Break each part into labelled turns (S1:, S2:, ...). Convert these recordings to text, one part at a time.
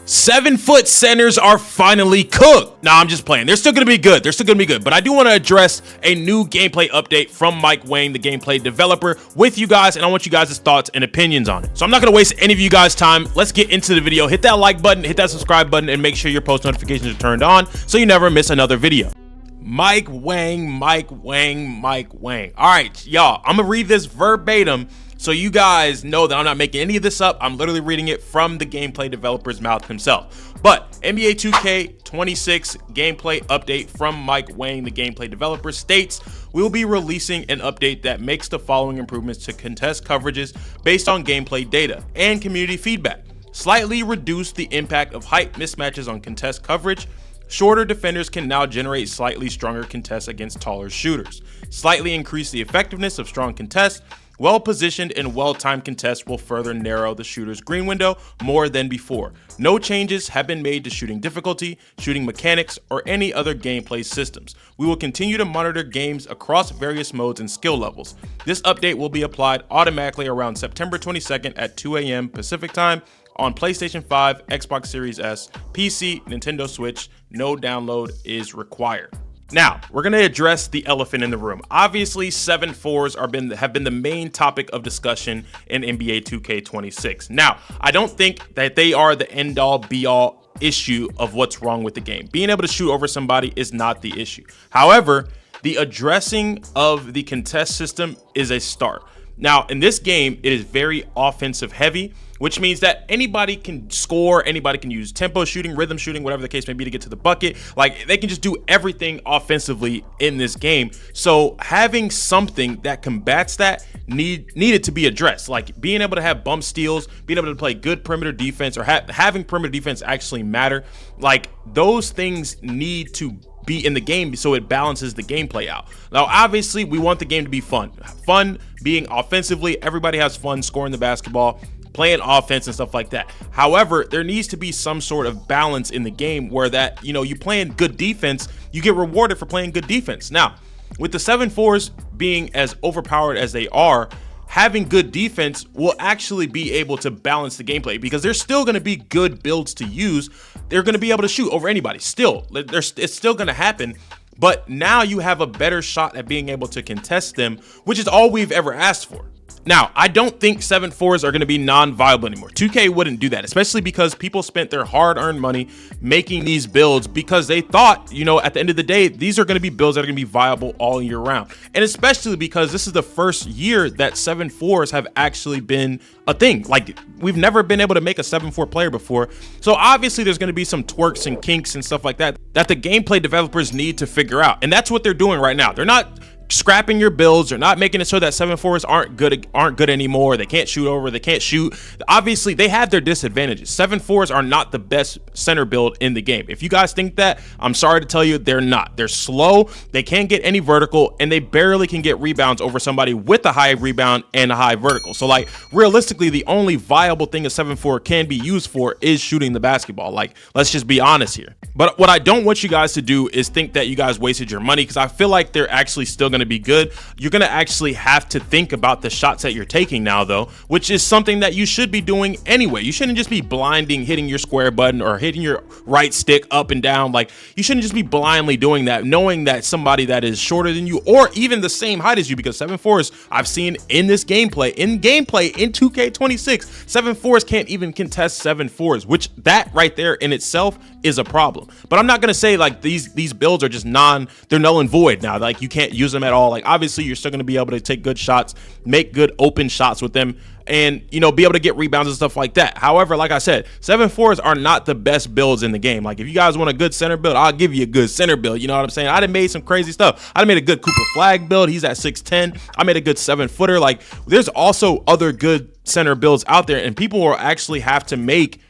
S1: 7-foot centers are finally cooked. Nah, I'm just playing. They're still gonna be good. But I do want to address a new gameplay update from Mike Wang, the gameplay developer, with you guys, and I want you guys' thoughts and opinions on it. So I'm not gonna waste any of you guys' time. Let's get into the video. Hit that like button, hit that subscribe button, and make sure your post notifications are turned on so you never miss another video. Mike Wang. All right, y'all, I'm gonna read this verbatim so you guys know that I'm not making any of this up. I'm literally reading it from the gameplay developer's mouth himself. But NBA 2K26 gameplay update from Mike Wang, the gameplay developer, states we'll be releasing an update that makes the following improvements to contest coverages based on gameplay data and community feedback. Slightly reduce the impact of height mismatches on contest coverage. Shorter defenders can now generate slightly stronger contests against taller shooters. Slightly increase the effectiveness of strong contests. Well-positioned and well-timed contests will further narrow the shooter's green window more than before. No changes have been made to shooting difficulty, shooting mechanics, or any other gameplay systems. We will continue to monitor games across various modes and skill levels. This update will be applied automatically around September 22nd at 2 a.m. Pacific time on PlayStation 5, Xbox Series S, PC, Nintendo Switch. No download is required. Now, we're going to address the elephant in the room. Obviously, 7-4s have been the main topic of discussion in NBA 2K26. Now, I don't think that they are the end-all, be-all issue of what's wrong with the game. Being able to shoot over somebody is not the issue. However, the addressing of the contest system is a start. Now, in this game, it is very offensive heavy, which means that anybody can score, anybody can use tempo shooting, rhythm shooting, whatever the case may be, to get to the bucket. Like, they can just do everything offensively in this game. So having something that combats that needed to be addressed. Like, being able to have bump steals, being able to play good perimeter defense, or having perimeter defense actually matter. Like, those things need to be in the game so it balances the gameplay out. Now, obviously, we want the game to be fun. Fun being offensively, everybody has fun scoring the basketball, playing offense and stuff like that. However, there needs to be some sort of balance in the game where that, you playing good defense, you get rewarded for playing good defense. Now, with the 7-4s being as overpowered as they are, having good defense will actually be able to balance the gameplay because there's still going to be good builds to use. They're going to be able to shoot over anybody. It's still going to happen. But now you have a better shot at being able to contest them, which is all we've ever asked for. Now, I don't think 7-4s are going to be non-viable anymore. 2K wouldn't do that, especially because people spent their hard-earned money making these builds because they thought, at the end of the day, these are going to be builds that are going to be viable all year round. And especially because this is the first year that 7-4s have actually been a thing. Like, we've never been able to make a 7-4 player before. So obviously there's going to be some twerks and kinks and stuff like that the gameplay developers need to figure out. And that's what they're doing right now. They're not scrapping your builds. They're not making it so that 7-4s aren't good anymore. They can't shoot over, they can't shoot. Obviously, they have their disadvantages. 7-4s are not the best center build in the game. If you guys think that, I'm sorry to tell you, they're not. They're slow, they can't get any vertical, and they barely can get rebounds over somebody with a high rebound and a high vertical. So, like, realistically, the only viable thing a 7-4 can be used for is shooting the basketball. Like, let's just be honest here. But what I don't want you guys to do is think that you guys wasted your money, because I feel like they're actually still going to be good. You're going to actually have to think about the shots that you're taking now, though, which is something that you should be doing anyway. You shouldn't just be blinding, hitting your square button or hitting your right stick up and down. Like, you shouldn't just be blindly doing that, knowing that somebody that is shorter than you or even the same height as you, because 7-4s I've seen in this gameplay in 2K26, 7-4s can't even contest 7-4s, which that right there in itself is a problem. But I'm not going to say like these builds are just they're null and void now. Like, you can't use them at all. Like, obviously you're still going to be able to take good shots, make good open shots with them, and be able to get rebounds and stuff like that. However, like I said, 7-4s are not the best builds in the game. Like, if you guys want a good center build, I'll give you a good center build. You know what I'm saying? I done made some crazy stuff. I done made a good Cooper Flag build. He's at 6'10". I made a good 7-footer. Like, there's also other good center builds out there, and people will actually have to make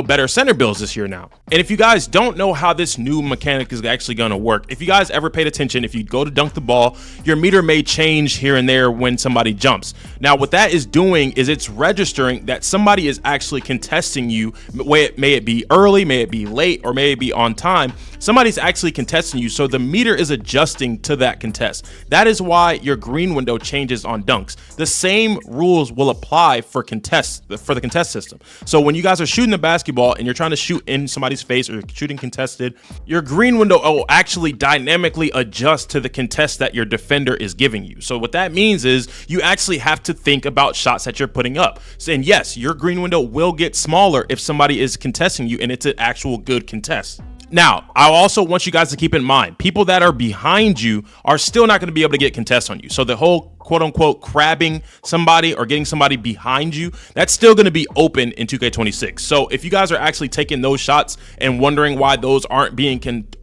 S1: better center builds this year now. And if you guys don't know how this new mechanic is actually going to work, if you guys ever paid attention, if you go to dunk the ball, your meter may change here and there when somebody jumps. Now, what that is doing is it's registering that somebody is actually contesting you. May it be early, may it be late, or may it be on time. Somebody's actually contesting you, so the meter is adjusting to that contest. That is why your green window changes on dunks. The same rules will apply for the contest system. So when you guys are shooting the basketball and you're trying to shoot in somebody's face or shooting contested, your green window will actually dynamically adjust to the contest that your defender is giving you. So what that means is you actually have to think about shots that you're putting up. And yes, your green window will get smaller if somebody is contesting you and it's an actual good contest. Now, I also want you guys to keep in mind, people that are behind you are still not going to be able to get contests on you. So the whole quote unquote crabbing somebody or getting somebody behind you, that's still going to be open in 2K26. So if you guys are actually taking those shots and wondering why those aren't being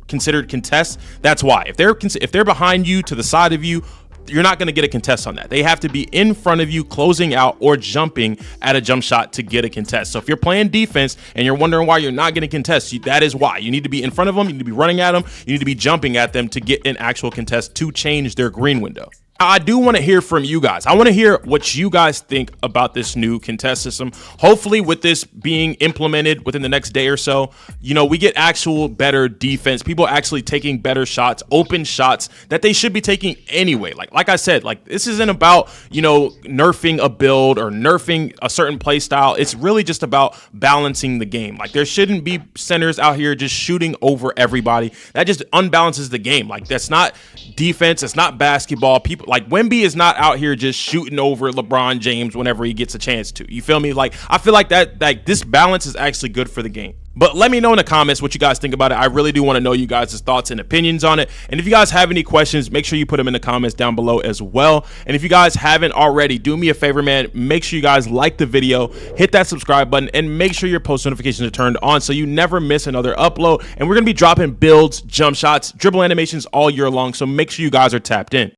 S1: considered contests, that's why. If they're behind you, to the side of you, you're not going to get a contest on that. They have to be in front of you, closing out or jumping at a jump shot to get a contest. So if you're playing defense and you're wondering why you're not getting contests, that is why. You need to be in front of them, you need to be running at them, you need to be jumping at them to get an actual contest to change their green window. I do want to hear from you guys. I want to hear what you guys think about this new contest system. Hopefully with this being implemented within the next day or so, you know, we get actual better defense, people actually taking better shots, open shots that they should be taking anyway. Like I said, like this isn't about, you know, nerfing a build or nerfing a certain play style. It's really just about balancing the game. Like there shouldn't be centers out here just shooting over everybody. That just unbalances the game. Like that's not defense. It's not basketball. People like Wemby is not out here just shooting over LeBron James whenever he gets a chance to. You feel me? Like I feel like that, like this balance is actually good for the game. But let me know in the comments what you guys think about it. I really do want to know you guys' thoughts and opinions on it. And if you guys have any questions, make sure you put them in the comments down below as well. And if you guys haven't already, do me a favor, man. Make sure you guys like the video, hit that subscribe button, and make sure your post notifications are turned on so you never miss another upload. And we're going to be dropping builds, jump shots, dribble animations all year long. So make sure you guys are tapped in.